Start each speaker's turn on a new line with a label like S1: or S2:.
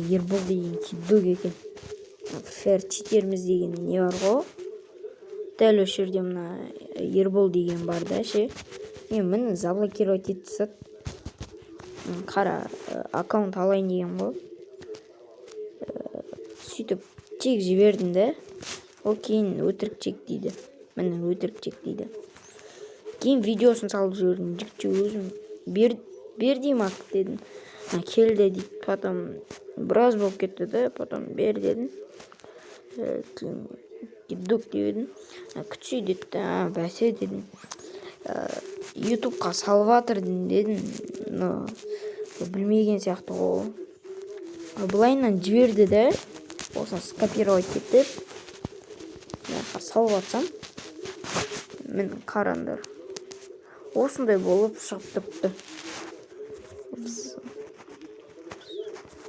S1: Ербол деген киддог екен. Ферчитеріміз деген не бар ғой. Дәл осы жерде мына Ербол деген бар да ше. Мені заблокировать етті сат. Қара аккаунт алайын деген ғой. Сөйтіп чек жібердім да. Ол кейін өтірік чек дейді. Міне өтірік чек дейді. Кейін видеосын салып жібердім. Жігітше өзім бер деймін ақ дедім. Келді дейді. Потом біраз болып кетті да. Потом бер дедім. Кейін киддік дедім. Күтсей деді. Бәсе дедім. Ютубқа салып жатыр дедім. Білмеген сияқты ғой. Былайынан жіберді да. Осыны скопировать етіп салып жатсам, міне қараңдар, осындай болып шығып тұрыпты.